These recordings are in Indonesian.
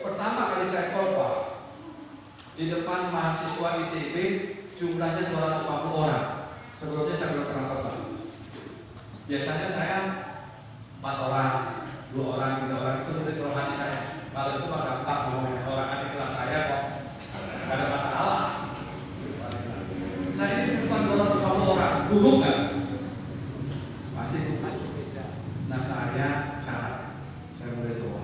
pertama kali saya khotbah di depan mahasiswa ITB jumlahnya 250 orang. Sebelumnya saya belum pernah khotbah. Biasanya saya 4 orang, 2 orang, 3 orang itu lebih terhati saya. Kalau itu mah gampang ngomongin orang adik kelas saya kok, nggak ada masalah. Nah ini bukan 250 orang, gugup nggak? Pasti gugup. Nah saya mulai doa,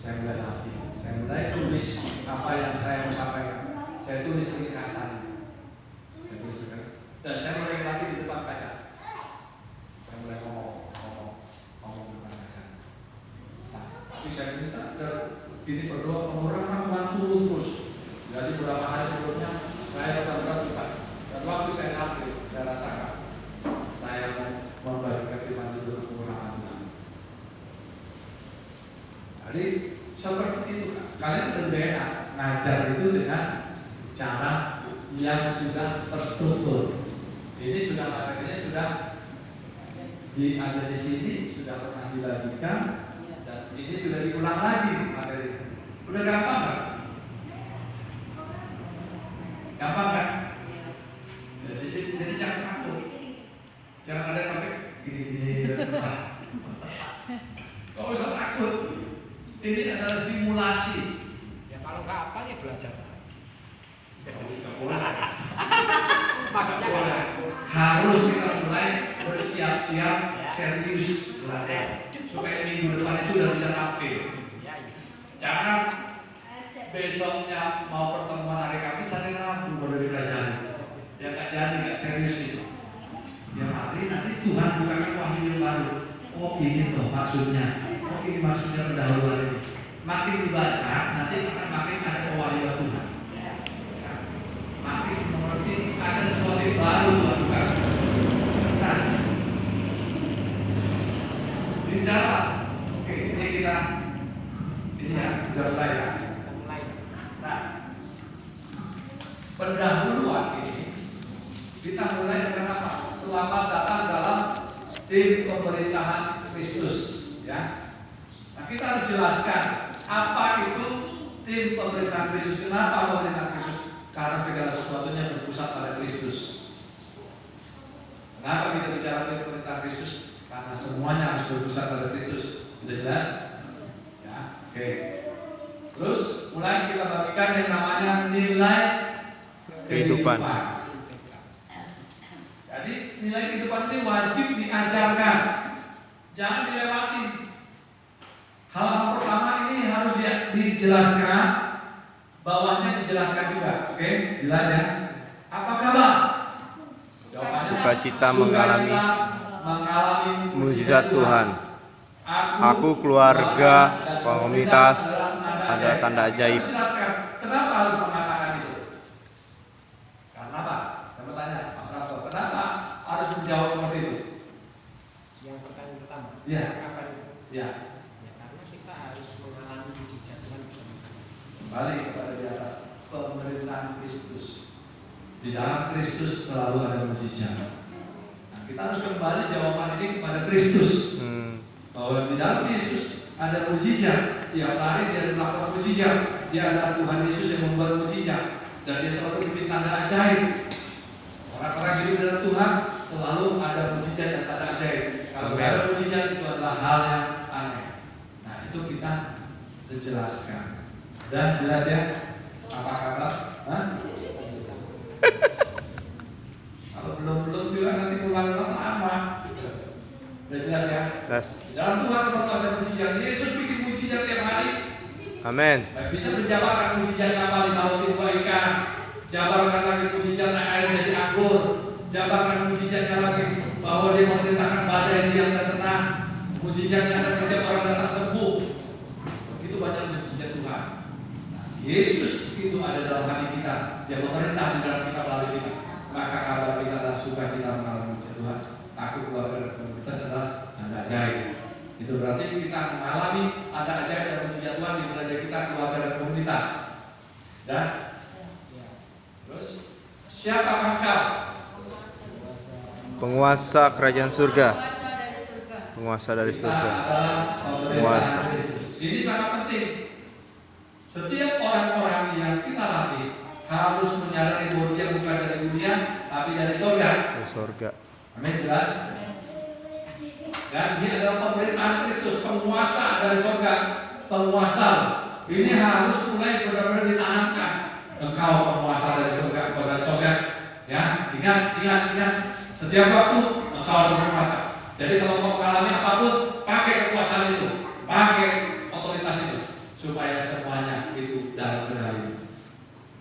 saya mulai latih, saya mulai tulis apa yang saya mau sampaikan. Saya tulis ringkasan, dan saya mulai latih di depan kaca. Saya mulai ngomong di depan kaca. Nah, tapi saya minta ini berdoa orang bantu terus. Jadi beberapa hari sebelumnya saya betul-betul dan waktu saya latih, saya rasakan saya mau membagikan firman itu ke orang. Jadi seperti itu kan. Kalian berbeda ngajar itu dengan cara yang sudah terstruktur. Ini sudah materinya sudah ada di sini, sudah pernah dibagikan dan ini sudah diulang lagi materi. Udah gampang kan? Gampang kan? Jadi jangan takut. Jangan ada sampai gini-gini. Kalau usah takut. Ini adalah simulasi. Ya kalau nggak apa ya belajar. Masa harus kita mulai bersiap-siap serius belajar supaya minggu depan itu udah bisa tampil. Jangan besoknya mau pertemuan hari Kamis hari Rabu baru dipelajari. Ya nggak jadi, nggak serius itu. Ya hari nanti Tuhan bukakan wahyu yang baru. Oh ini tuh maksudnya. Oh ini maksudnya pendahuluan ini. Makin dibaca nanti akan makin ada pewahyuan Tuhan. Makin mengerti ada sesuatu yang baru Tuhan bukan. Nah, di dalam, oke ini kita ini ya jawab saya. Nah, pendahuluan ini kita mulai dengan apa? Selamat datang dalam tim pemerintahan Kristus, ya. Nah, kita harus jelaskan apa itu tim pemerintahan Kristus. Kenapa pemerintahan Kristus? Karena segala sesuatunya berpusat pada Kristus. Kenapa kita bicara tim pemerintahan Kristus? Karena semuanya harus berpusat pada Kristus. Sudah jelas? Ya, oke. Terus mulai kita bagikan yang namanya nilai kehidupan. Jadi nilai kehidupan ini wajib diajarkan, jangan dilewati. Halaman pertama ini harus dijelaskan, bawahnya dijelaskan juga. Oke, jelas ya? Apa kabar? Jawabannya Sukacita mengalami mukjizat Tuhan. Aku keluarga komunitas adalah tanda ajaib. Kenapa harus mengatakan itu? Karena apa? Saya bertanya, Pak Prabowo, kenapa harus menjawab seperti itu? Yang pertanyaan pertama. Ya. Apa itu? Ya. Ya karena kita harus mengalami mukjizat Tuhan. Kembali kepada di atas pemerintahan Kristus. Di dalam Kristus selalu ada mukjizat. Nah, kita harus kembali jawaban ini kepada Kristus. Bahwa di dalam Yesus ada mukjizat. Tiap hari dia melakukan mukjizat. Dia adalah Tuhan Yesus yang membuat mukjizat. Dan dia selalu bikin tanda ajaib. Orang-orang hidup dalam Tuhan selalu ada mukjizat dan tanda ajaib. Kalau ada mukjizat itu adalah hal yang aneh. Nah itu kita jelaskan. Dan jelas ya apa kata? Kalau belum juga nanti ulang-ulang lama. Sudah jelas ya? Jelas. Dalam Tuhan selalu ada mukjizat. Yesus bikin mukjizat tiap hari. Amin. Bisa menjabarkan mukjizatnya apa 5 roti 2 ikan. Jabarkan lagi mukjizatnya air jadi anggur. Jabarkan mukjizatnya lagi bahwa dia memerintahkan badai diam dan tenang. Mukjizatnya dan setiap orang datang sembuh. Begitu banyak mukjizat Tuhan. Nah, Yesus itu ada dalam hati kita. Dia memerintah di dalam kita melalui kita. Maka kabar kita adalah sukacita mengalami mukjizat Tuhan. Aku keluarga dan komunitas adalah tanda ajaib. Itu berarti kita mengalami ada ajaib dan mukjizat Tuhan di dalam kita keluarga dan komunitas. Dan terus siapa kau? Penguasa kerajaan surga. Penguasa dari surga. Penguasa. Ini sangat penting. Setiap orang-orang yang kita latih harus menyadari bahwa dia bukan dari dunia, tapi dari surga. Dari surga. Amin, jelas? Dan dia adalah pemerintahan Kristus, penguasa dari surga, penguasa. Ini harus mulai benar-benar ditanamkan. Engkau penguasa dari surga, engkau dari surga. Ya, ingat. Setiap waktu engkau adalah penguasa. Jadi kalau mau mengalami apapun, pakai kekuasaan itu, pakai otoritas itu, supaya semuanya itu dalam kendali.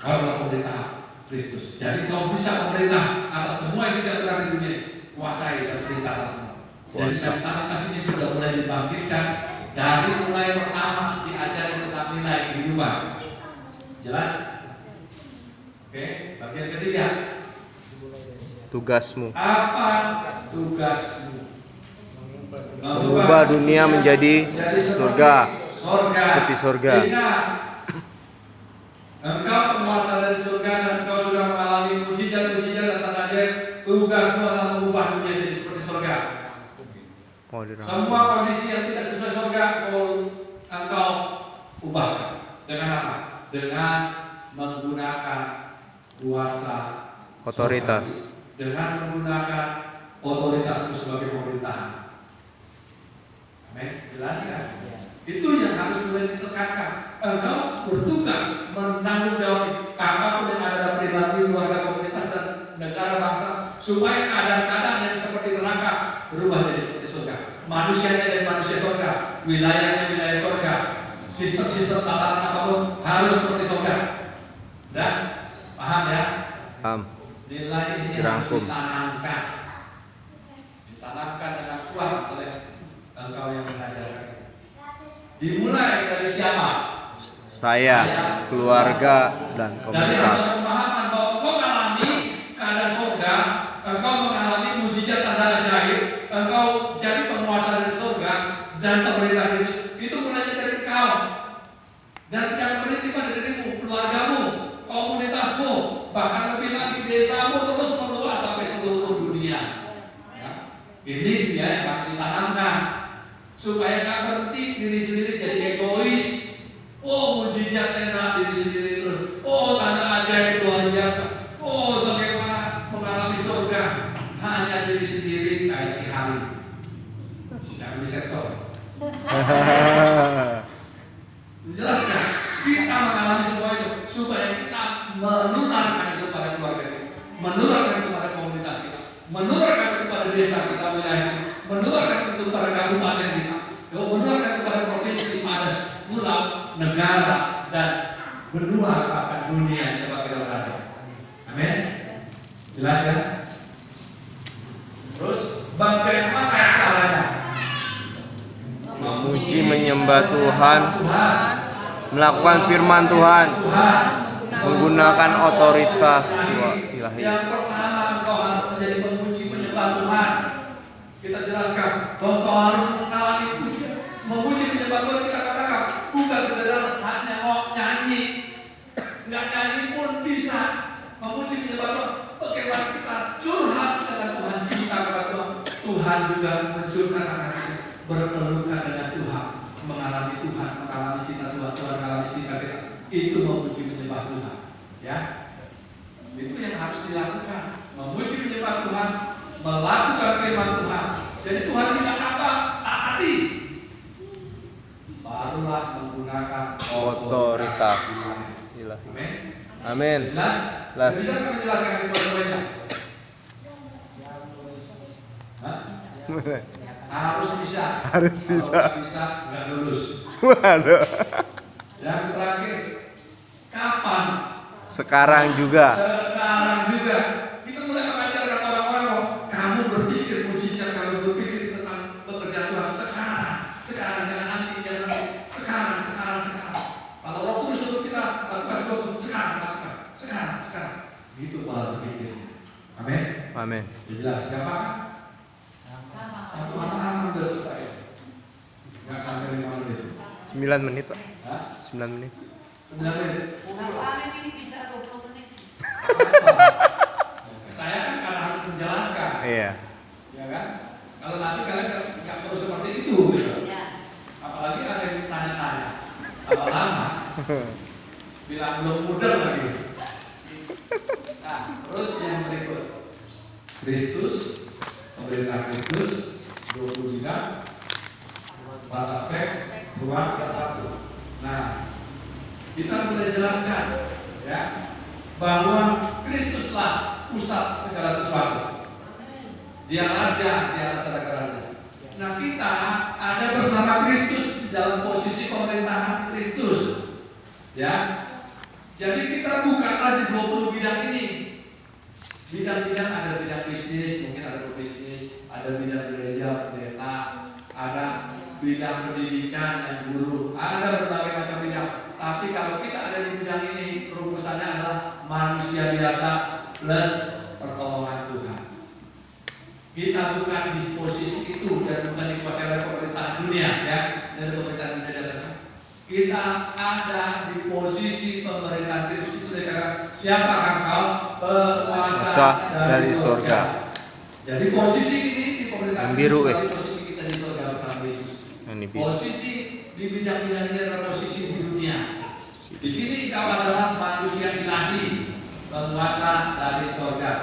Kau adalah pemerintah Kristus. Jadi kau bisa memerintah atas semua yang tidak benar di dunia, kuasai dan perintah atas semua. Jadi mentalitas ini sudah mulai dibangkitkan dari mulai pertama diajari tentang nilai kehidupan. Jelas? Oke, bagian ketiga. Tugasmu. Apa tugasmu? Mengubah dunia menjadi surga. Seperti surga. Ingat, engkau penguasa dari surga dan engkau sudah mengalami mujizat-mujizat dan tanda ajaib. Tugasmu adalah mengubah dunia jadi seperti surga. Semua kondisi yang tidak sesuai surga engkau ubah. Dengan apa? Dengan menggunakan kuasa Otoritas. surga. Dengan menggunakan otoritasmu sebagai pemerintahan. Amin. Jelas kan? Itu yang harus mulai ditekankan. Engkau bertugas menanggung jawab apapun yang ada dalam pribadi, keluarga, komunitas dan negara bangsa, supaya keadaan-keadaan yang seperti neraka berubah jadi seperti surga. Manusianya dari manusia surga, wilayahnya wilayah surga, sistem-sistem tatanan apapun harus seperti surga. Dan paham ya? Paham. Nilai ini harus ditanamkan dengan kuat oleh engkau yang mengajarkan. Dimulai dari siapa? Saya, keluarga, dan Dari komunitas. pemahaman bahwa engkau mengalami keadaan surga, engkau mengalami mujizat tanda ajaib, engkau jadi penguasa dari surga dan pemerintah Kristus. Itu mulainya dari engkau. Dan jangan berhenti pada dirimu, keluargamu, komunitasmu, bahkan lebih lagi desamu terus meluas sampai seluruh dunia. Ya. Ini dia yang harus ditanamkan supaya gak berhenti diri sendiri jadi egois. Oh, mujizat enak diri sendiri terus. Oh, tanda ajaib luar biasa. Oh, bagaimana mengalami surga hanya diri sendiri kayak si Hari. Jangan disensor. Jelas kan? Kita mengalami semua itu supaya kita menularkan itu pada keluarga kita, menularkan itu pada komunitas kita, menularkan itu pada desa kita, wilayah kita, menularkan itu pada kabupaten kita, menularkan itu pada provinsi, pada pulau, negara dan benua bahkan dunia yang tempat kita berada. Amin. Jelas kan? Terus bagaimana caranya? Memuji menyembah Tuhan, melakukan firman Tuhan, menggunakan otoritas ilahi. Yang pertama, engkau harus menjadi pemuji penyembah Tuhan. Kita jelaskan bahwa engkau harus mengalami memuji penyembah Tuhan. Kita katakan bukan sekedar hanya nyanyi, nggak nyanyi pun bisa memuji penyembah Tuhan. Bagaimana kita curhat dengan Tuhan, cinta kepada Tuhan. Tuhan juga mencurahkan hati berpelukan dengan Tuhan, mengalami Tuhan, mengalami cinta Tuhan, Tuhan mengalami cinta kita. Itu memuji menyembah Tuhan, ya. Itu yang harus dilakukan, memuji menyembah Tuhan, melakukan firman Tuhan. Jadi Tuhan bilang apa? Taati. Barulah menggunakan Otoritas ilahi. Amin. Amin. Jelas? Jelas. Bisa kami jelaskan di poin-poinnya? Hah? Harus bisa. Harus bisa. Kalau nggak bisa, nggak lulus. Waduh. Yang terakhir, kapan? Sekarang juga. Sekarang juga. Kita mulai mengajarkan orang-orang loh. Kamu berpikir mujizat, kamu berpikir tentang pekerjaan Tuhan sekarang. Sekarang, jangan nanti, jangan nanti. Sekarang. Kalau Roh Kudus suruh kita lakukan sesuatu, sekarang. Gitu pola berpikirnya. Amin. Amin. Jelas, gampang? Satu halaman sudah selesai. Nggak sampai 5 menit. 9 menit, Pak. Hah? 9 menit. 9 menit. Ini bisa 20 menit. Saya kan karena harus menjelaskan. Iya. Ya kan? Kalau nanti kalian nggak perlu seperti itu gitu. Ya. Apalagi ada yang tanya-tanya. Lama-lama Bilang belum muda lagi. Nah, terus yang berikut. Kristus, pemerintah Kristus, 20 bidang, 4 aspek, ruang dan waktu. Nah, kita sudah jelaskan ya bahwa Kristuslah pusat segala sesuatu. Dia raja di atas segala-galanya. Nah, kita ada bersama Kristus dalam posisi pemerintahan Kristus. Ya. Jadi kita bukanlah di 20 bidang ini. Bidang-bidang ada bidang bisnis, mungkin ada pebisnis, ada bidang gereja, pendeta, ada bidang pendidikan dan guru, ada berbagai macam bidang. Tapi kalau kita ada di bidang ini, rumusannya adalah manusia biasa plus pertolongan Tuhan. Kita bukan di posisi itu dan bukan dikuasai oleh pemerintahan dunia, ya, dari pemerintahan dunia. Kita ada di posisi pemerintahan Kristus itu dikatakan siapa engkau penguasa dari surga. Jadi posisi ini di pemerintahan biru, Kristus posisi kita di surga bersama Yesus. Posisi di bidang-bidang ini adalah posisi di dunia. Di sini engkau adalah manusia ilahi, penguasa dari surga.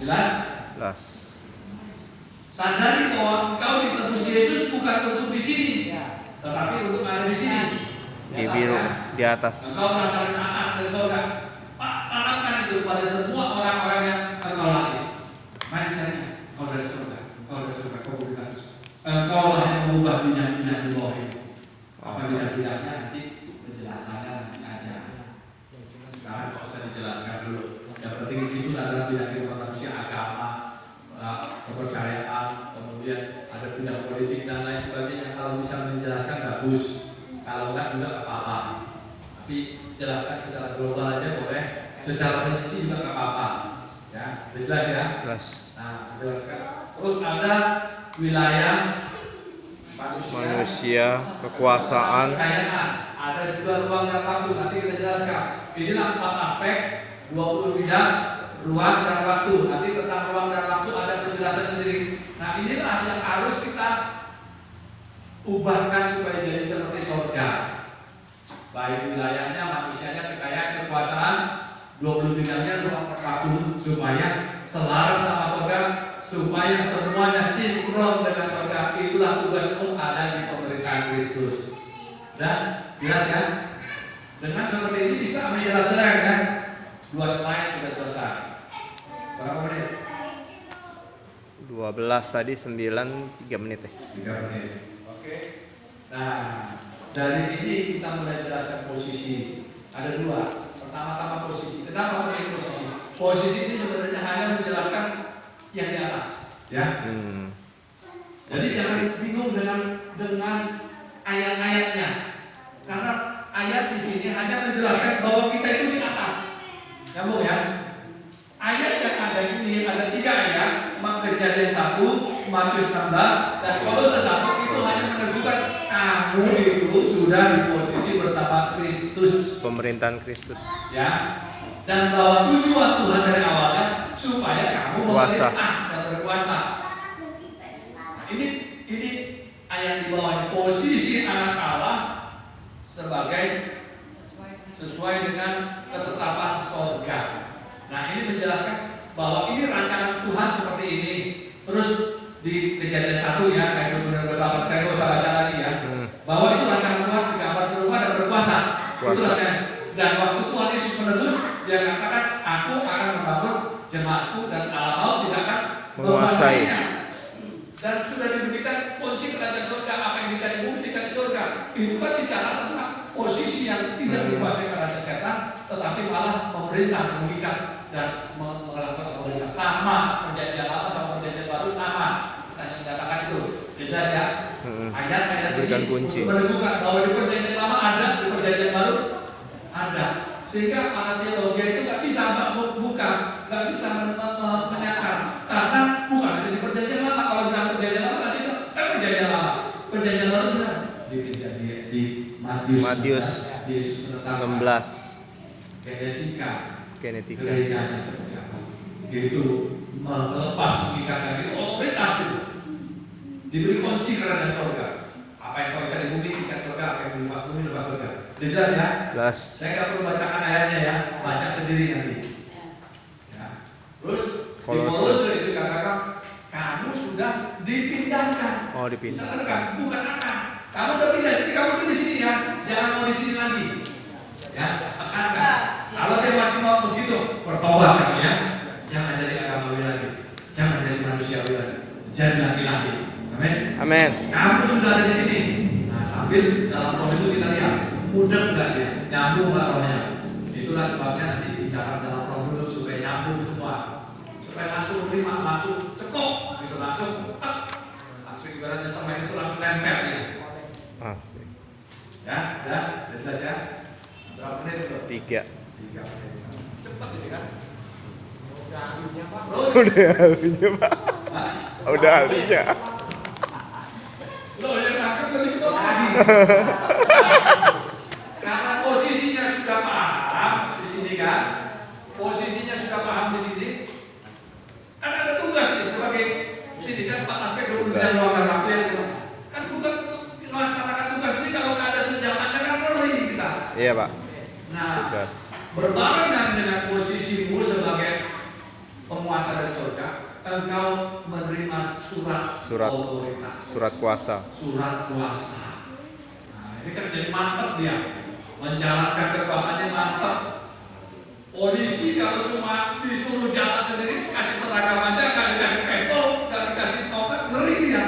Jelas? Jelas. Sadari bahwa engkau ditebus Yesus bukan untuk di sini, tetapi untuk ada di sini. Di biru, di atas. Engkau berdasarkan atas dari surga. Tanamkan itu pada semua orang-orang yang engkau latih. Mindsetnya, engkau dari surga, engkau dari surga, engkau bukan. Engkau lah yang mengubah bidang-bidang di bawah ini. Apa bidang-bidangnya nanti penjelasannya nanti aja. Sekarang nggak usah dijelaskan dulu. Yang penting itu adalah bidang manusia, agama, kepercayaan, kemudian ada bidang politik dan lain sebagainya. Kalau bisa menjelaskan bagus. Kalau enggak juga nggak apa-apa. Tapi jelaskan secara global aja boleh. Secara rinci juga nggak apa-apa. Ya, jelas ya. Jelas. Nah, jelaskan. Terus ada wilayah Manusia, kekuasaan. kekayaan. Ada juga ruang dan waktu. Nanti kita jelaskan. Inilah 4 aspek, 20 bidang, ruang dan waktu. Nanti tentang ruang dan waktu ada penjelasan sendiri. Nah, inilah yang harus kita ubahkan supaya jadi seperti surga. Baik wilayahnya, manusianya, kekayaan, kekuasaan, 20 bidangnya, ruang waktu, supaya selaras sama surga, supaya semuanya sinkron dengan surga. Itulah tugasmu ada di pemerintahan Kristus. Dan jelas kan? Dengan seperti ini bisa menjelaskan kan? 2 slide sudah selesai. Berapa menit? 12 tadi 9 3 menit ya. 3 menit. Oke. Nah, dari ini kita mulai jelaskan posisi. Ada 2. Pertama-tama posisi. Kenapa penting posisi? Posisi ini sebenarnya hanya menjelaskan yang di atas, ya. Jadi jangan bingung dengan ayat-ayatnya. Karena ayat di sini hanya menjelaskan bahwa kita itu di atas. Nyambung ya? Ayat yang ada ini ada 3 ayat. Kejadian 1, Matius 16, dan Kolose 1 itu hanya meneguhkan kamu itu sudah di posisi bersama Kristus, Pemerintahan Kristus. ya. Dan bahwa tujuan Tuhan dari awalnya supaya kamu memerintah dan berkuasa. Nah, ini ayat di bawahnya posisi anak Allah sebagai sesuai dengan ketetapan surga. Nah, ini menjelaskan bahwa ini rancangan Tuhan seperti ini. Terus di Kejadian 1 ya, kayak beberapa saya nggak usah baca lagi ya. Bahwa itu rancangan Tuhan segambar serupa dan berkuasa. Itu rancangan. Dan waktu Tuhan Yesus menebus, dia katakan, aku akan membangun jemaatku dan alam maut tidak akan menguasainya. Dan sudah diberikan kunci kerajaan surga. Apa yang dikatakan di bumi dikatakan di surga. Itu kan bicara tentang posisi yang tidak dikuasai kerajaan setan, tetapi malah pemerintah mengikat dan melakukan pemerintah. Sama perjanjian lama sama perjanjian baru sama. Kita yang menyatakan itu. Jelas ya? Ayat-ayat ini menunjukkan bahwa di perjanjian lama ada, di perjanjian baru ada. Sehingga para teologi itu nggak bisa nggak bisa menyangkal. Karena bukan ada di perjanjian lama. Kalau tidak perjanjian lama nanti kan perjanjian lama. Perjanjian baru di Matius Yesus menetapkan 16 genetika gerejanya seperti apa. Itu melepas mengikatkan itu otoritas itu. Diberi kunci kerajaan surga. Apa yang kau ikat di bumi, ikat surga surga akan dilipat bumi lepas surga. Udah jelas ya? Jelas. Saya nggak perlu bacakan ayatnya ya, baca sendiri nanti. Ya. Terus di Kolose itu katakan kamu sudah dipindahkan. Oh, dipindah. Misalkan kan, bukan akan. Kamu udah pindah, jadi kamu tuh di sini ya, jangan mau di sini lagi. Ya, akan kan. Kalau dia masih mau begitu, bertobat kan ya. Jangan jadi agamawi lagi, jangan jadi manusiawi lagi, jadi laki-laki. Amin. Amin. Kamu sudah ada di sini. Nah, sambil dalam roh itu kita lihat, mudah nggak dia, nyambung nggak rohnya. Itulah sebabnya nanti bicara dalam roh dulu supaya nyambung semua, supaya langsung terima, langsung cekok, bisa langsung tek, langsung ibaratnya semen itu langsung nempel dia. Asik. Ya, udah jelas ya. Berapa menit itu? 3. 3 menit. Cepat ini kan. Udah ahlinya Pak. Terus? Udah ahlinya, Pak. Hah? Udah ahlinya. Loh, yang nangkep lebih cepat lagi. Karena posisinya sudah paham di sini kan, posisinya sudah paham di sini. Kan ada tugas nih sebagai sini kan 4 aspek 20 bidang luangkan waktu ya. Kan bukan untuk melaksanakan tugas ini kalau nggak ada senjatanya kan ngeri kita. Iya, Pak. Nah, Tugas. berbarengan dengan posisimu sebagai penguasa dari surga, engkau menerima surat otoritas, Surat kuasa. surat kuasa. Nah, ini kan jadi mantap dia, menjalankan kekuasaannya mantap. Polisi kalau cuma disuruh jalan sendiri, kasih seragam aja, nggak dikasih pistol, nggak dikasih tongkat, ngeri dia.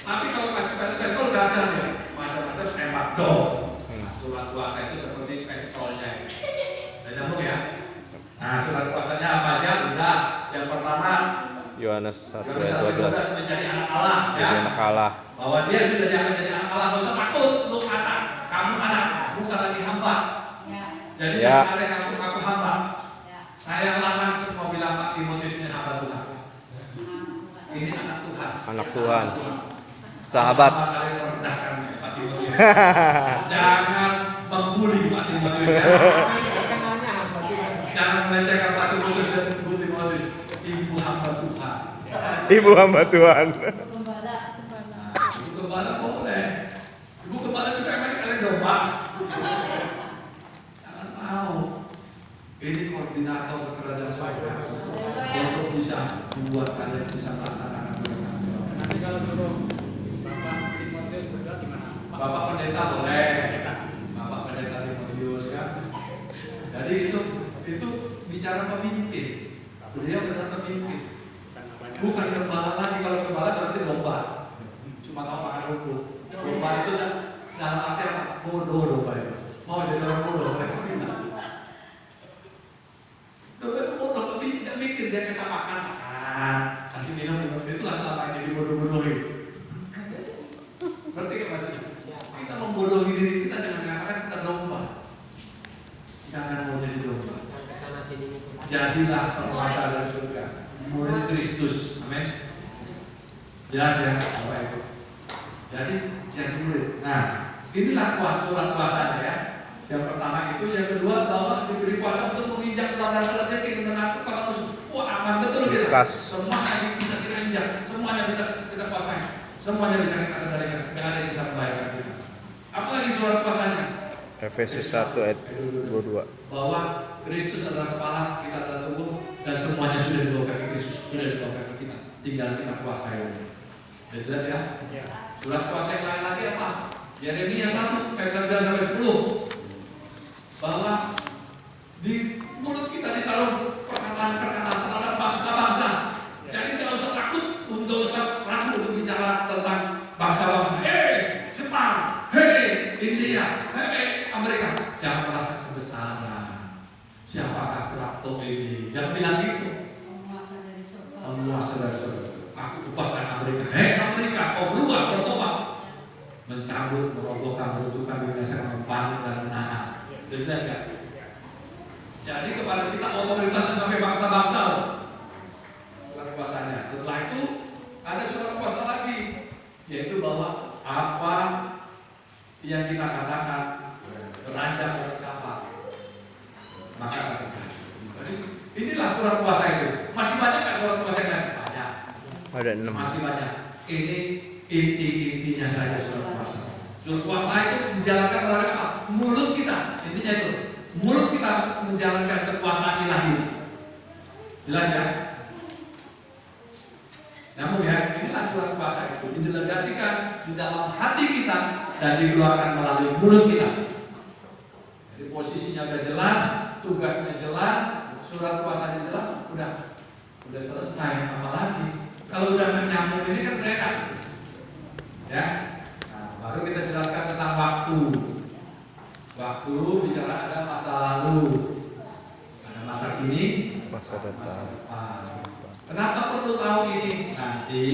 Tapi kalau kasih pistol gagal ya, macam-macam tembak dong. Nah, surat kuasa itu seperti pistolnya. Udah nyambung ya? Nah, surat kuasanya apa aja? Udah. Yang pertama, Yohanes 1 Yohanes ayat 12. menjadi anak Allah ya. Jadi anak Allah. Bahwa dia sudah diangkat jadi anak Allah. Gak usah takut, lu anak, kamu anak, bukan lagi hamba. Jadi Ya. jangan ada yang aku hamba. Ya. Saya larang semua bilang Pak Timotius ini hamba Tuhan. Ini anak Tuhan. Anak Tuhan. Sahabat. Apa kalian merendahkan Pak Timotius? Jangan membuli Pak Timotius ya. Kenalnya apa juga? Jangan melecehkan Pak Timotius dan Ibu Timotius. Ibu hamba Tuhan. Ibu hamba Tuhan. Gembala. Nah, Ibu Gembala boleh. Ibu Gembala juga emang kalian domba. Jangan mau. Ini koordinator kerajaan surga untuk bisa membuat kalian bisa melaksanakan mereka. Nanti kalau dulu Bapak Timotius berdua gimana? Bapak pendeta boleh. Bapak pendeta Timotius kan. Jadi itu bicara pemimpin. Beliau adalah pemimpin. Bukan gembala lagi. Kalau gembala berarti domba. Cuma tahu makan rumput. Domba itu dalam arti apa? Bodoh domba itu. Mau jadi orang bodoh. Domba itu bodoh, tapi tidak mikir dia kesal makan. Kasih minum itulah selama ini dibodoh-bodohin. Berarti kan maksudnya? Kita membodohi diri kita dengan mengatakan kita domba. Jangan mau jadi domba. Yang kesana sini ikut. Jadilah penguasa dari surga, murid Kristus, amin. Jelas ya, Bapak Ibu. Jadi murid. Nah, inilah surat kuasanya ya. Yang pertama itu, yang kedua bahwa diberi kuasa untuk menginjak teladan-teladan yang mengatur para musuh. Wah, aman betul kita. Lukas. Semuanya bisa kita injak, semuanya kita kuasai, semuanya bisa kita kendalikan, nggak ada yang bisa membahayakan kita. Apalagi surat kuasanya? Efesus 1 ayat 22. Bahwa Kristus adalah kepala, kita adalah tubuh, dan semuanya sudah dibawa kaki Kristus, sudah dibawa kaki kita. Tinggal kita kuasai. Sudah jelas ya? Surat kuasa yang lain lagi apa? Yeremia 1 ayat 9 sampai 10. Bahwa di mulut kita ditaruh perkataan-perkataan terhadap bangsa-bangsa. Jadi tidak usah takut, untuk usah ragu untuk bicara tentang bangsa-bangsa. Hei Jepang, hei India, hei Amerika. Jangan merasa kebesaran. Siapakah Plato ini? Jangan bilang gitu. Penguasa dari surga. Penguasa dari surga. Aku ubahkan Amerika. Hei Amerika, kau berubah, bertobat. Mencabut, merobohkan, meruntuhkan, membinasakan, membangun dan menanam. Jelas nggak? Jadi kepada kita otoritasnya sampai bangsa-bangsa. Surat kuasanya. Setelah itu ada surat kuasa lagi, yaitu bahwa apa yang kita katakan beranjak tercapai, maka akan terjadi. Jadi inilah surat kuasa itu. Masih banyak nggak surat kuasa yang lain? Banyak. Ada 6. Masih banyak. Ini inti-intinya saja surat kuasa. Surat puasa itu dijalankan oleh apa? Mulut kita. Intinya itu. Mulut kita menjalankan kekuasaan ilahi. Jelas ya? Namun ya, inilah surat puasa itu didelegasikan di dalam hati kita dan dikeluarkan melalui mulut kita. Jadi posisinya udah jelas, tugasnya jelas, surat puasanya jelas, udah selesai. Apalagi kalau udah menyambung ini kan enak. Ya, nah, baru kita jelaskan tentang waktu. Waktu bicara ada masa lalu, ada masa kini, Masa depan. Kenapa perlu tahu ini? Nanti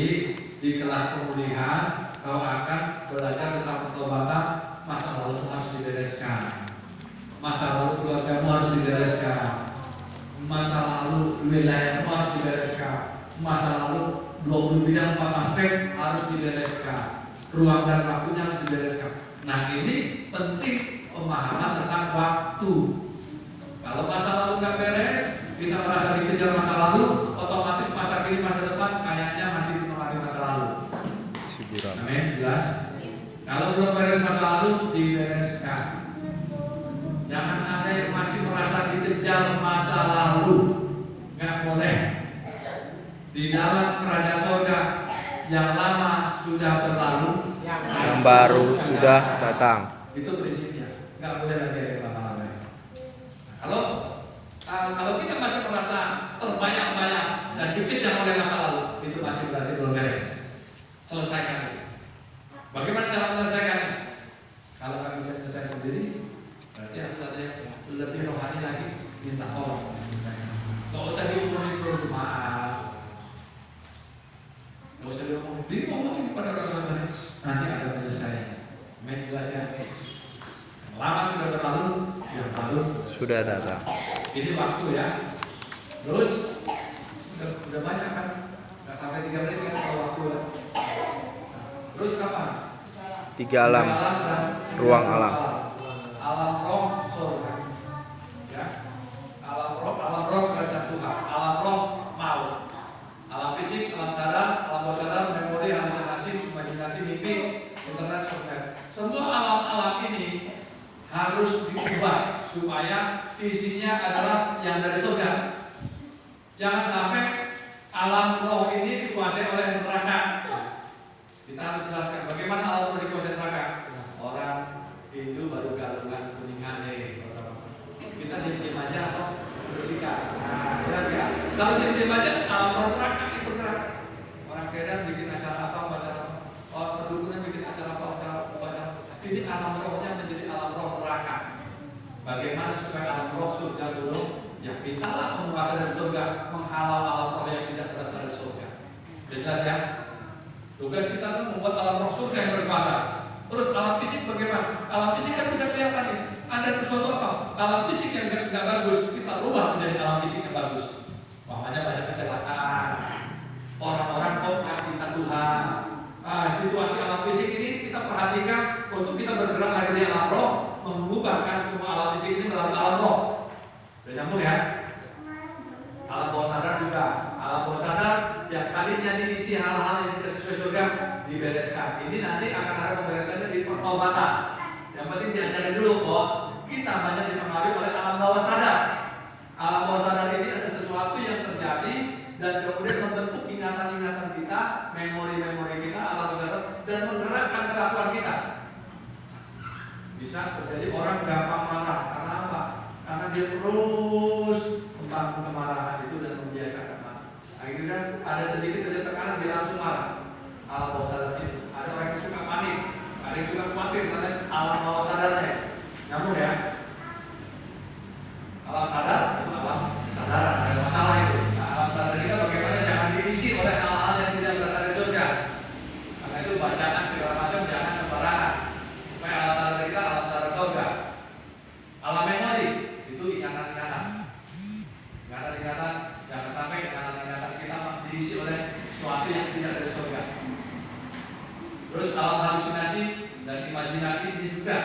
di kelas pemulihan kau akan belajar tentang pertobatan. Masa lalu harus dibereskan, masa lalu keluargamu harus dibereskan, masa lalu wilayahmu harus dibereskan, masa lalu 20 bidang 4 aspek harus dibereskan, ruang dan waktunya harus dibereskan. Nah ini penting pemahaman tentang waktu. Kalau masa lalu nggak beres, kita merasa dikejar masa lalu, otomatis masa kini masa depan kayaknya masih ditemani masa lalu. Amin, jelas. Kalau belum beres masa lalu, dibereskan. Jangan ada yang masih merasa dikejar masa lalu, nggak boleh. Di dalam kerajaan surga yang lama sudah berlalu, Yang baru sudah datang. itu prinsipnya, nggak boleh lagi ada yang lama-lama. Nah, kalau kita masih merasa terbanyak-banyak dan dikejar oleh masa lalu, itu masih berarti belum beres. Selesaikan itu. Bagaimana cara menyelesaikannya? Kalau nggak bisa selesai sendiri, berarti harus ada yang lebih rohani lagi, minta tolong diselesaikan. Nggak usah diomongin seluruh jemaat, nggak usah diomongin kepada orang-orang, nanti ada penyelesaiannya. Main jelas ya. Lama sudah berlalu, yang lalu Sudah datang. ini waktu ya. Terus udah banyak kan? Nggak sampai 3 menit kan kalau waktu ya. Terus kapan? 3 alam. Dan Ruang alam. Alam roh surga. Ya. Alam roh kerajaan Tuhan. Alam roh maut. Alam fisik, alam sadar, alam bawah sadar, memori, halusinasi, imajinasi, mimpi, internet, software. Semua alam-alam ini harus diubah supaya visinya adalah yang dari surga. Jangan sampai alam roh ini dikuasai oleh neraka. Kita harus jelaskan bagaimana alam roh dikuasai neraka. Orang Hindu baru galungan kuningan kita diam aja atau bersikap. Nah, jelas ya. Kalau diam aja alam roh neraka itu gerak. Orang Kedan bikin acara apa, perdukunan bikin acara apa. Ini alam rohnya menjadi alam roh neraka. Bagaimana supaya alam roh surga dulu? Ya mintalah penguasa dari surga menghalau alam roh yang tidak berasal dari surga. Jelas ya? Tugas kita tuh membuat alam roh surga yang berkuasa. Terus alam fisik bagaimana? Alam fisik kan bisa kelihatan nih. Ada sesuatu apa? Alam fisik yang tidak bagus kita rubah menjadi alam fisik yang bagus. Makanya banyak kecelakaan. Orang-orang kok kita Tuhan. Situasi alam fisik ini kita perhatikan untuk kita bergerak lagi di alam roh, mengubahkan semua alam fisik ini melalui alam roh. Udah nyambung ya? Alam bawah sadar juga. Alam bawah sadar yang tadinya diisi hal-hal yang tidak sesuai surga dibereskan. Ini nanti akan ada pemberesannya di pertobatan. Yang penting diajarin dulu kok. Kita banyak dipengaruhi oleh alam bawah sadar. Alam bawah sadar ini ada sesuatu yang terjadi dan kemudian membentuk ingatan-ingatan kita, memori-memori kita, alam bawah sadar dan menggerakkan kelakuan kita. Bisa terjadi orang gampang marah karena apa? Karena dia terus membangun kemarahan itu dan membiasakan marah. Akhirnya ada sedikit saja sekarang dia langsung marah. Alam bawah sadar itu. Ada orang yang suka panik, ada yang suka khawatir karena alam bawah sadarnya. Namun ya, alam sadar itu alam kesadaran, ada masalah itu. Nah, alam sadar kita bagaimana jangan diisi oleh hal-hal yang tidak berasal dari surga. Karena itu bacaan segala macam jangan sembarangan. Supaya alam sadar kita alam sadar surga. Alam memori itu ingatan-ingatan. Ingatan-ingatan jangan sampai ingatan-ingatan kita diisi oleh sesuatu yang tidak dari surga. Terus alam halusinasi dan imajinasi ini juga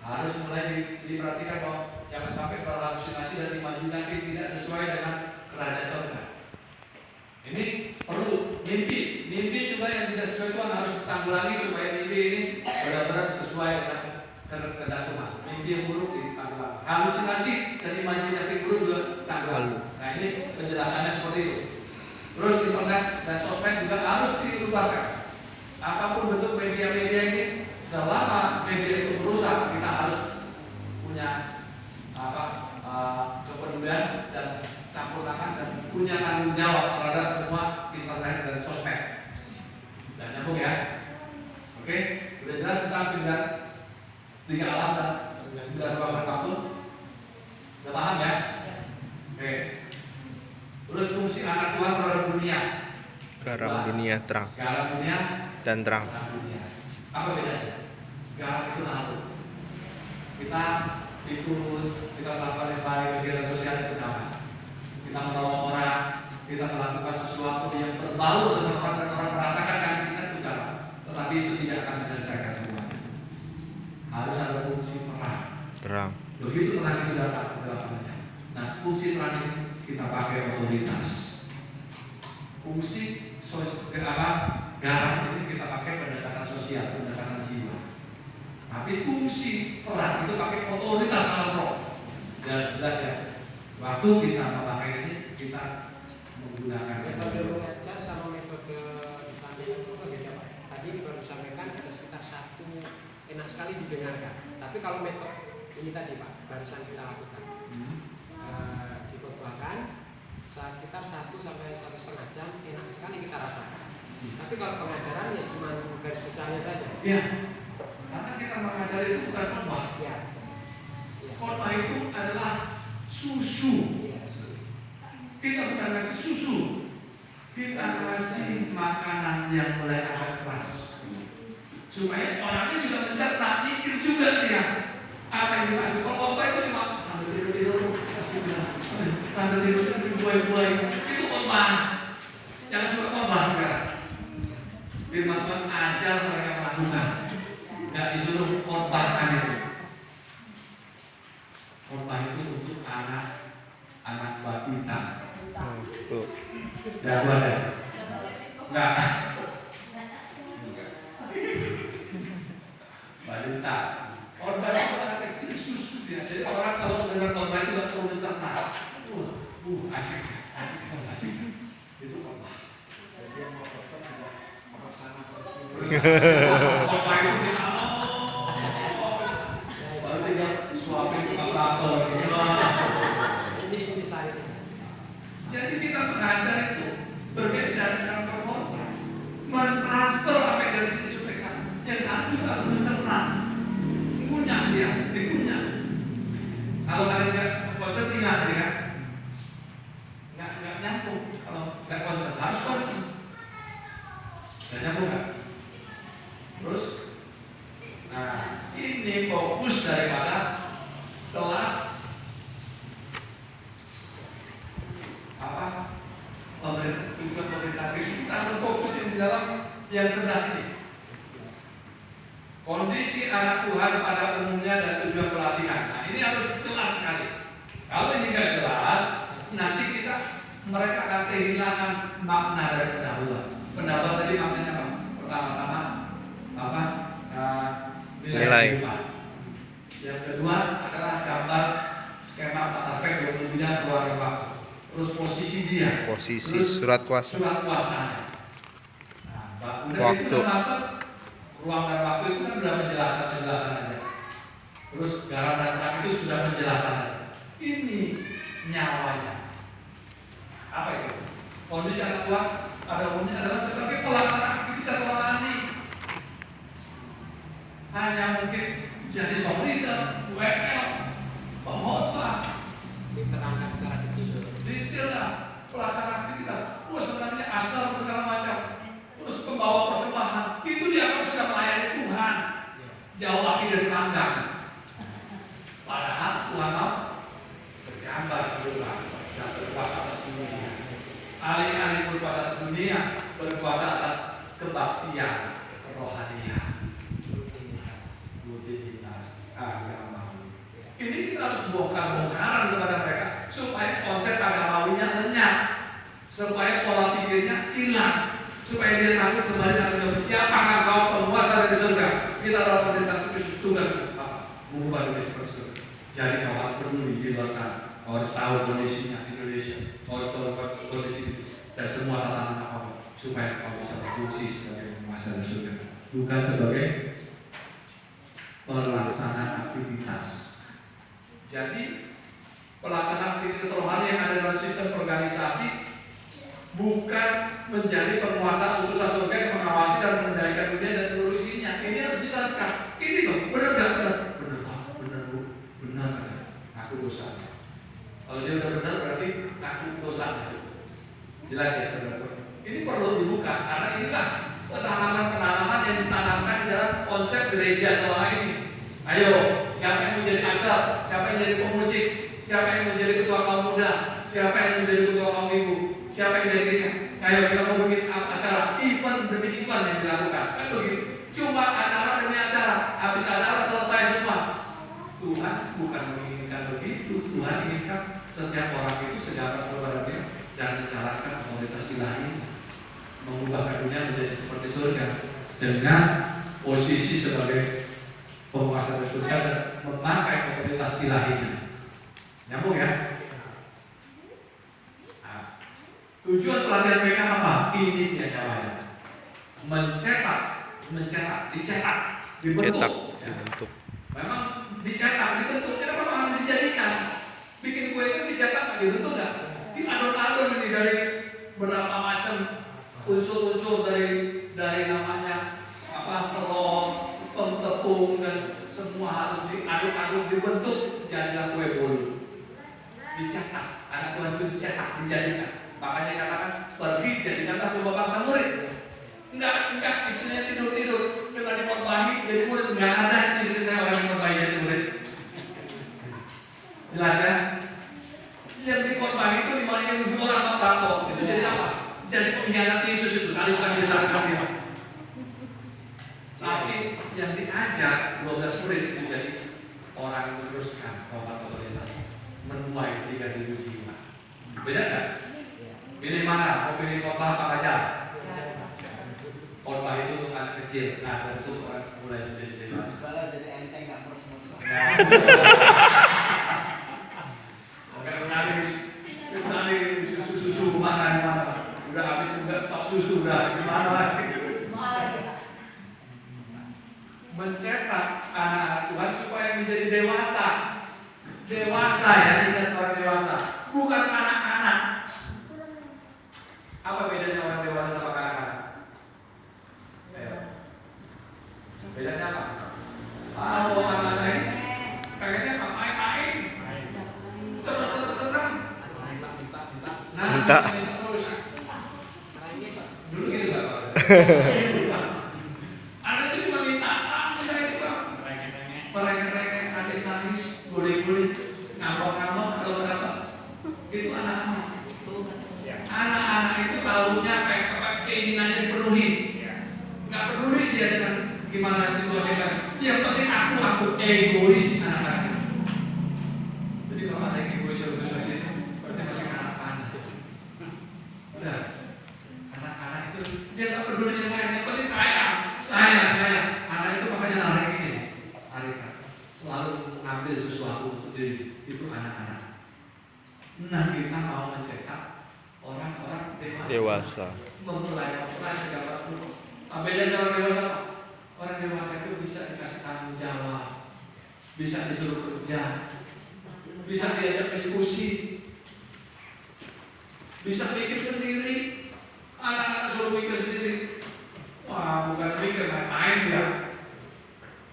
harus mulai diperhatikan bahwa jangan sampai berhalusinasi dan imajinasi tidak sesuai dengan kerajaan surga. Ini perlu mimpi juga yang tidak sesuai Tuhan harus ditanggulangi supaya mimpi ini benar-benar sesuai ditanggulangi. Mimpi yang buruk ditanggulangi. Halusinasi dan imajinasi buruk juga ditanggulangi. Nah ini penjelasannya seperti itu. Terus internet dan sosmed juga harus dikeluarkan. Apapun bentuk media-media ini, selama media itu merusak, kita harus punya kepedulian dan campur tangan dan punya tanggung jawab terhadap semua internet dan sosmed. Dan nyambung ya. Oke, udah jelas tentang 3 alam dan 9 ruang waktu. Udah paham ya? Oke. Terus fungsi anak Tuhan terhadap dunia. Garam dunia terang Garam dunia dan terang. terang dunia. Apa bedanya? Garam itu apa? Kita melakukan yang baik, kegiatan sosial yang sedang. Kita menolong orang, kita melakukan sesuatu yang berbau dengan orang dan orang merasakan kasih kita itu garam. Tetapi itu tidak akan menyelesaikan semuanya. Harus ada fungsi Terang. begitu terang itu datang ke dalamnya. Nah, fungsi terang ini kita pakai otoritas. Fungsi garam ini kita pakai pendekatan sosial, pendekatan jiwa. Tapi fungsi terang itu pakai otoritas alam roh. Jelas ya. Waktu kita memakai ini kita menggunakan Metode mengajar sama metode disampaikan itu beda Pak. Tadi baru disampaikan ada sekitar 1 enak sekali didengarkan. Tapi kalau metode ini tadi Pak, barusan kita lakukan dikhotbahkan sekitar 1 sampai 1,5 jam enak sekali kita rasakan. Tapi kalau pengajaran ya cuma garis besarnya saja. Iya. Karena kita mengajari itu bukan khotbah. Ya. Khotbah itu adalah susu. Kita bukan kasih susu, kita kasih makanan yang mulai agak keras, supaya orangnya juga mencerna, mikir juga dia apa yang dikasih. Kalau khotbah itu cuma sambil tidur kasih bilang, sambil tidur buai-buai, itu khotbah. Jangan suka khotbah sekarang. Firman Tuhan ajar mereka melakukan, nggak disuruh khotbahkan itu. Khotbah itu untuk anak batita. Jagoan ya? Enggak. Balita. Khotbah itu anak kecil susu dia. Jadi orang kalau dengar khotbah itu nggak perlu mencerna. Asik. Itu khotbah. Khotbah itu dia. Baru tinggal suapin ke kapal. Ini saya. Jadi kita mengajar itu berbeda dengan berkhotbah. Mentransfer apa yang dari sini sampai ke sana. Yang sana juga harus mencerna. Dikunyah dia, dikunyah. Kalau kalian nggak konsen tinggal, ya kan? Nggak nyambung. Kalau nggak konsen, harus konsen. Nggak nyambung kan? Terus, nah ini fokus daripada kelas tujuan pemerintah Kristus. Kita harus fokus di dalam yang 11 ini. Kondisi anak Tuhan pada umumnya dan tujuan pelatihan. Nah ini harus jelas sekali. Kalau ini nggak jelas, nanti mereka akan kehilangan makna dari pendahuluan. Pendahuluan tadi maknanya apa? Pertama-tama apa? Nilai. Yang kedua adalah gambar skema 4 aspek 20 bidang keluarga Pak. Terus posisi dia. Terus surat kuasa. Surat kuasanya. Nah, waktu. Ruang dan waktu itu kan sudah penjelasan aja. Terus garam dan terang itu sudah penjelasan aja. Ini nyawanya. Apa itu? Kondisi anak Tuhan pada umumnya adalah sebagai pelaksana aktivitas rohani. Hanya mungkin jadi shop leader, WL, pengkhotbah, Diterangkan secara detail lah pelaksana aktivitas. Sebenarnya asal segala macam. Terus pembawa persembahan itu dianggap sudah melayani Tuhan. Jauh lagi dari pandang. Padahal Tuhan segambar sebelah dan berkuasa atas dunia. Alih-alih berkuasa atas dunia, berkuasa atas kebaktian, kerohanian, rutinitas, agama. Ini kita harus bongkar-bongkaran kepada mereka supaya konsep agamawinya lenyap, supaya pola pikirnya hilang, supaya dia takut kembali dan menjawab siapakah kau penguasa dari surga. Kita dalam pemerintahan Kristus tugas apa? mengubah dunia seperti itu. Jadi kau harus peduli di luar sana, kau harus tahu kondisinya Indonesia, kau harus tahu kondisi itu dan semua tatanan apa supaya kau bisa berfungsi sebagai penguasa dan surga, bukan sebagai pelaksana aktivitas. Jadi pelaksanaan aktivitas rohani yang ada dalam sistem organisasi bukan menjadi penguasa utusan surga yang mengawasi dan mengendalikan dunia dan seluruh isinya. Ini harus dijelaskan. Ini loh, benar gak? Benar Pak, benar Bu, benar. Aku dosa. Kalau dia udah benar berarti aku dosa. Jelas ya saudara. Ini perlu dibuka karena inilah penanaman-penanaman yang ditanamkan di dalam konsep gereja selama ini. Ayo, siapa yang menjadi asal? Siapa yang menjadi pemusik? Siapa yang menjadi ketua kaum muda? Siapa yang menjadi ketua kaum ibu? Siapa yang jadinya? Ayo kita mau bikin acara, event demi event yang dilakukan. Kan begitu. Cuma acara demi acara. Habis acara selesai semua. Tuhan bukan menginginkan begitu. Tuhan inginkan setiap orang itu sejahtera saudaranya dan menjalankan otoritas ilahi, mengubah dunia menjadi seperti surga dengan posisi sebagai penguasa surga dan memakai otoritas ilahinya. Nyambung ya? Nah, tujuan pelatihan PK apa? Ini dia jawabnya. Mencetak, dicetak, dibentuk. Dibentuk. Memang dicetak, dibentuk. Kita memang harus dijadikan. Bikin kue itu dicetak nggak? Dibentuk nggak? Diadon-adon ini dari berapa macam unsur-unsur dari namanya apa telur, tepung dan semua harus diaduk-aduk, dibentuk jadilah kue bolu. Dicetak, anak Tuhan itu dicetak, dijadikan. Makanya katakan pergi jadikanlah semua bangsa murid. Enggak istilahnya tidur dengan dipotbahi jadi murid, enggak ada itu istilahnya orang yang dipotbahi jadi murid. Jelas ya? Yang dipotbahi itu dimana yang dua orang apa itu jadi apa? Jadi pengkhianat Yesus itu bukan dia salibkan dia. Tapi yang diajak 12 murid itu jadi orang yang meneruskan taubat otoritas, menuai 3.000 jiwa. Beda nggak? Pilih mana? Mau pilih khotbah apa aja? Khotbah itu untuk anak kecil. Nah, tentu orang mulai menjadi dewasa. Kalau jadi enteng nggak personal. Oke, nari susu mana? Udah habis juga stok susu udah gimana lagi? Mencetak anak-anak Tuhan supaya menjadi dewasa. Dewasa ya, ingat orang dewasa, bukan anak-anak. Apa bedanya orang dewasa sama anak-anak? Bedanya apa? Kalau anak-anak ini pengennya apa? Main-main, senang-senang. Minta. Terus. Dulu gitu nggak Pak? Anak itu cuma minta, itu Pak. Mereka nangis, guling-guling, ngambek-ngambek kalau berapa? Itu anak-anak. Anak-anak itu tahunya keinginannya dipenuhi. Nggak peduli dia dengan gimana situasinya. Yang penting aku egois anak-anak. Jadi kalau ada yang egois situasi itu, berarti masih anak-anak. Udah, anak-anak itu dia nggak peduli yang lain. Yang penting saya. Anak itu makanya narik ini, selalu mengambil sesuatu untuk diri. Itu anak-anak. Nah, kita mau mencetak orang-orang dewasa. Mempelai segala sesuatu. Bedanya orang dewasa apa? Orang dewasa itu bisa dikasih tanggung jawab, bisa disuruh kerja, bisa diajak diskusi, bisa bikin sendiri. Anak-anak suruh bikin sendiri. Wah, bukan bikin main ya.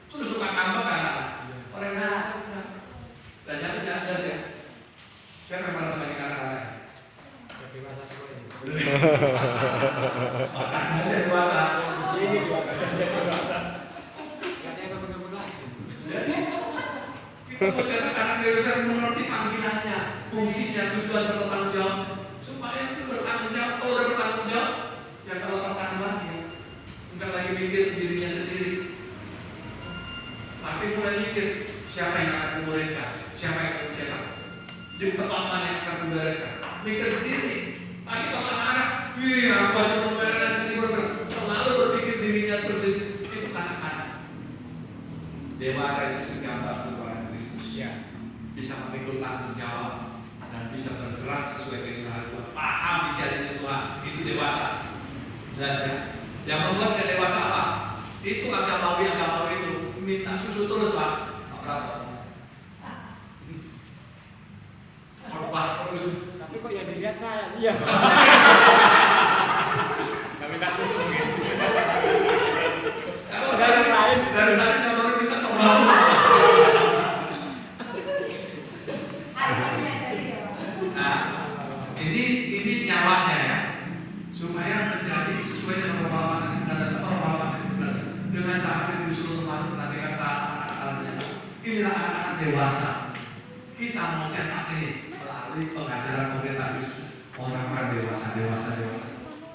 Terus suka ngambek anak-anak. Orang dewasa enggak. Dan jangan jelas ya. Siapa yang merasa banyak anak-anak? Dewasa semua ini. Makanya dia dewasa. Sini dewasa. Gak ada yang ngebut-ngebut lagi. Jadi kita mau jadi anak dewasa yang mengerti panggilannya, fungsinya, tujuan serta tanggung jawab. Supaya itu bertanggung jawab. Kalau udah bertanggung jawab, ya kalau pas tangan lagi, enggak lagi mikir dirinya sendiri. Tapi mulai mikir siapa yang akan memuridkan, siapa yang akan mencetak, di tempat mana yang akan membereskan. Mikir sendiri. Tapi kalau anak-anak, iya aku aja memberes ini selalu berpikir dirinya terus itu anak-anak. Dewasa itu segambar seorang Kristus. Ya. Bisa memikul tanggung jawab dan bisa bergerak sesuai keinginan Tuhan. Paham isi hatinya Tuhan. Itu dewasa. Jelas ya? Yang membuat dia dewasa apa? Itu agamawi itu minta susu terus Pak. Berapa? Khotbah terus. Tapi kok yang dilihat saya? Iya. Kami tak susu mungkin. Kalau dari tadi jangan minta khotbah. Nah, ini nyawanya ya, supaya menjadi sesuai dengan pengalaman dengan saat yang disuruh Tuhan perhatikan saat anak-anaknya. Inilah anak-anak dewasa. Kita mau cetak ini melalui pengajaran pemerintah Kristus. Orang-orang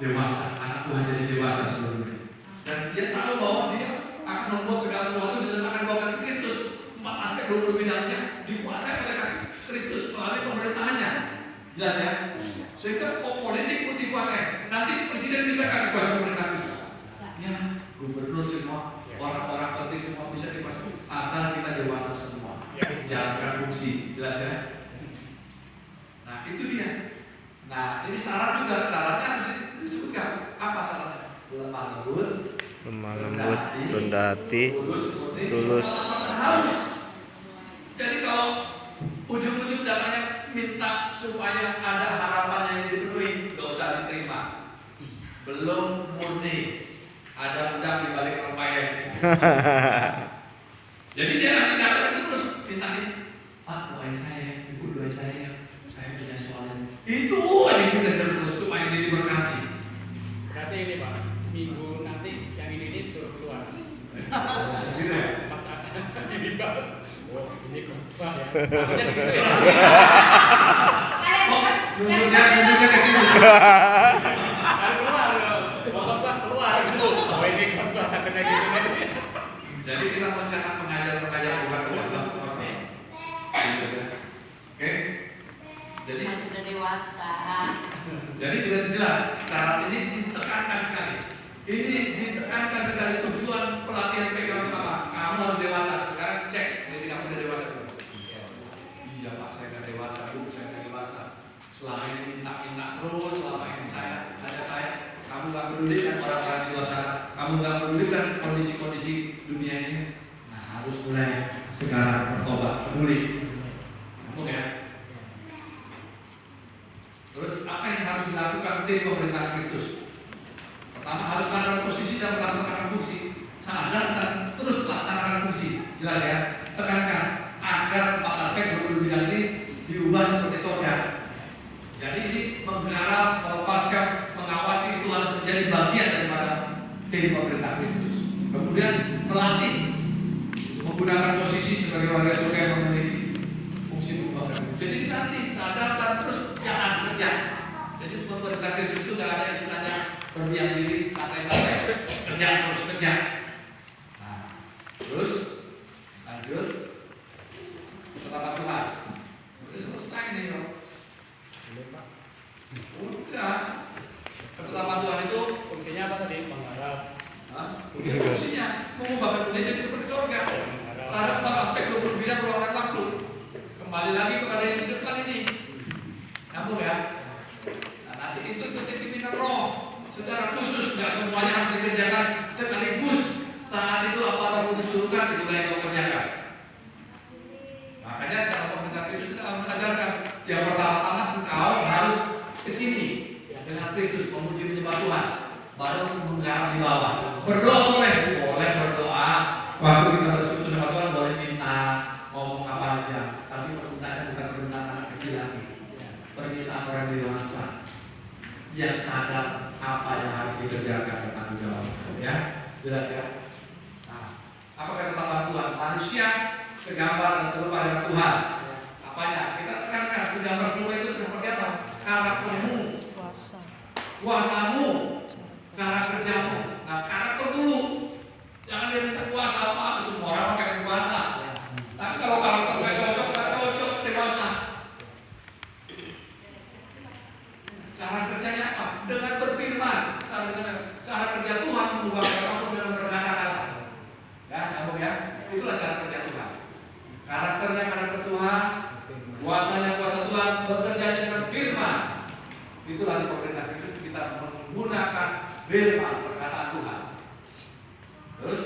dewasa. Anak Tuhan jadi dewasa sebelumnya. Dan dia tahu bahwa dia akan membuat segala sesuatu diletakkan bahwa Kristus. 4 aspek 20 bidangnya dikuasai oleh Kristus melalui pemerintahannya. Jelas ya? Sehingga politik pun dikuasai. Nanti presiden bisa kan dikuasai pemerintah Kristus? Ya, gubernur semua, orang-orang penting semua bisa dikuasai. Asal kita dewasa semua. Jalankan fungsi. Jelas ya? Nah, itu dia. Nah, ini syarat juga. Syaratnya harus disebutkan. Apa syaratnya? Lemah lembut, rendah hati, tulus. Jadi kalau ujung-ujung datanya minta supaya ada harapannya yang dipenuhi, gak usah diterima. Belum murni, ada udang di balik rempeyek. Jadi dia nanti datang itu terus mintain, Pak doain saya, Ibu doain saya punya soal. Itu aja kita kejar terus supaya dia diberkati. Berarti ini Pak, minggu nanti yang ini suruh keluar. Gitu ya? Ini Pak. Oh, ini khotbah ya. Maksudnya begitu ya. Nunjuknya ke sini. Keluar loh. Khotbah keluar. Oh, ini khotbah katanya gitu. Jadi kita mencetak pengajar-pengajar bukan khotbah. Oke. Jadi sudah dewasa. Jadi sudah jelas syarat ini ditekankan sekali. Ini ditekankan sekali tujuan pelatihan PK itu apa? Kamu harus dewasa. Sekarang cek, jadi kamu udah dewasa belum? Iya Pak, saya nggak dewasa, Bu, saya nggak dewasa. Selama ini minta terus, selama ini saya, kamu nggak peduli kan orang-orang di luar sana, kamu nggak peduli kan kondisi-kondisi dunia ini. Nah, harus mulai sekarang bertobat, peduli. Kamu ya. Terus apa yang harus dilakukan di pemerintahan Kristus? Pertama harus sadar posisi dan melaksanakan fungsi. Sadar dan terus melaksanakan fungsi. Jelas ya? Tekankan agar 4 aspek 20 bidang ini diubah seperti surga. Jadi ini menggarap, melepaskan, mengawasi itu harus menjadi bagian daripada tim pemerintah Kristus. Kemudian melatih menggunakan posisi sebagai warga surga yang memiliki fungsi pembangunan. Jadi dilatih, sadar dan terus jangan kerja. Jadi pemerintah Kristus itu tidak ada istilahnya berdiam diri, santai-santai, kerja terus kerja. Nah, terus lanjut ketetapan Tuhan. Udah selesai nih loh. Udah. Ketetapan Tuhan itu Fungsinya apa tadi? Mengharap. fungsinya mengubahkan dunia jadi seperti surga. Terhadap 4 aspek 20 bidang ruangan waktu. Kembali lagi kepada yang di depan ini. Nyambung ya. Nah, nanti itu pimpinan roh. Secara khusus, nggak semuanya harus dikerjakan sekaligus. Saat itu apa yang disuruhkan, itulah yang kau kerjakan. Makanya kalau pemerintah Kristus kita harus mengajarkan. Yang pertama-tama engkau harus kesini dengan Kristus memuji menyembah Tuhan, baru menggarap di bawah. Berdoa boleh berdoa. Waktu kita bersekutu sama Tuhan boleh minta ngomong apa aja. Tapi permintaannya bukan permintaan anak kecil lagi. Permintaan orang dewasa yang sadar apa yang harus dikerjakan tanggung jawab. Ya, jelas ya. Nah, apa ketetapan Tuhan? Manusia segambar dan serupa dengan Tuhan. Apanya? Kita tekankan segambar serupa itu seperti apa? Karaktermu, kuasamu, cara kerjamu. Nah, karakter dulu. Jangan dia minta kuasa apa? Semua orang pakai kuasa. Tapi kalau karakter nggak cocok dewasa. Cara kerjanya apa? Dengan berfirman. Cara kerja Tuhan mengubah apapun dengan berkata-kata. Ya, nyambung ya. Itulah cara menghadap Tuhan, kuasanya kuasa Tuhan, bekerja dengan firman. Itulah di pemerintah Kristus kita menggunakan firman perkataan Tuhan. Terus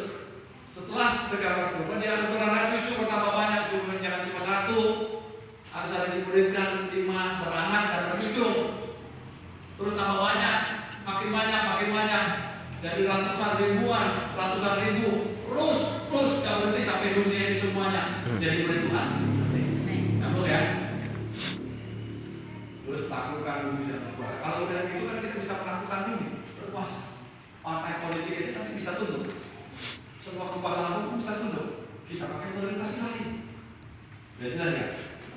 setelah segala sesuatu dia harus beranak cucu bertambah banyak, jangan cuma satu, harus ada diberikan 5 beranak dan bercucu. Terus tambah banyak, makin banyak, jadi ratusan ribu, terus gak berhenti sampai dunia ini semuanya jadi milik Tuhan. Namun ya, terus taklukkan bumi dan berkuasa. Kalau udah itu kan kita bisa melakukan bumi berkuasa. Partai politik itu nanti bisa tunduk. Semua kekuasaan hukum bisa tunduk. Kita pakai otoritas ilahi. Jadi jelas ya.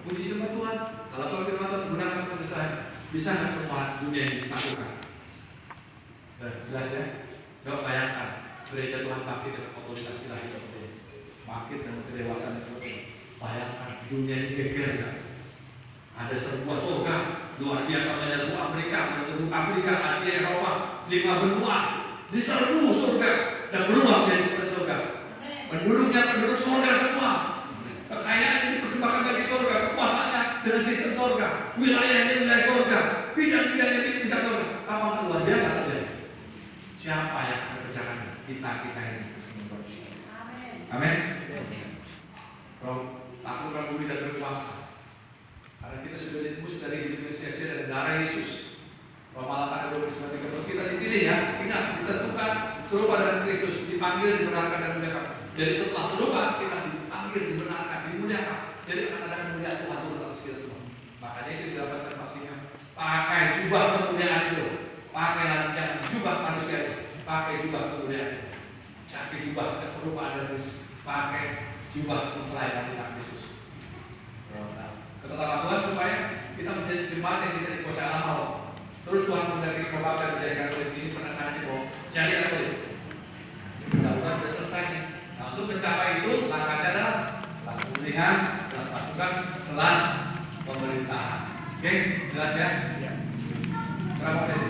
Puji sembah Tuhan. Kalau firman Tuhan gunakan untuk Israel, bisa nggak semua dunia ini ditaklukkan? Jelas ya. Coba bayangkan gereja Tuhan bangkit dengan otoritas ilahi seperti ini, bangkit dengan kedewasaan seperti ini. Bayangkan dunia ini geger kan? Ada sebuah surga luar biasa menyerbu Amerika, Asia, Eropa, 5 benua diserbu surga dan berubah menjadi seperti surga. Penduduk surga semua. Kekayaan dipersembahkan bagi surga, kekuasaannya dengan sistem surga, wilayahnya wilayah surga, bidang-bidangnya bidang surga. Apa luar biasa terjadi? Siapa yang akan kerjakan kita ini? Amin. Kalau taklukkan bumi dan berkuasa. Karena kita sudah ditembus dari hidup yang sia-sia dan darah Yesus. Roma 8:29-30 kita dipilih ya. Ingat, ditentukan serupa dengan Kristus, dipanggil, dibenarkan dan dimuliakan. Jadi setelah serupa kita dipanggil, dibenarkan, dimuliakan. Jadi akan ada kemuliaan Tuhan turun atas kita semua. Makanya itu didapatkan pastinya. Pakai jubah kemuliaan itu. Pakailah jangan jubah manusia itu. Pakai jubah kemuliaan itu. Pakai jubah keserupaan dengan Kristus. Pakai jubah pelayanan Tuhan Kristus. Ketetapan Tuhan supaya kita menjadi jemaat yang tidak dikuasai alam maut. Terus Tuhan menghendaki semua bangsa dijadikan kulit ini penekanannya bahwa jadi ada kulit. Mudah-mudahan sudah selesai nih. Nah untuk mencapai itu langkahnya adalah kelas pemilihan, kelas pasukan, kelas pemerintahan. Oke, jelas ya? Berapa tadi?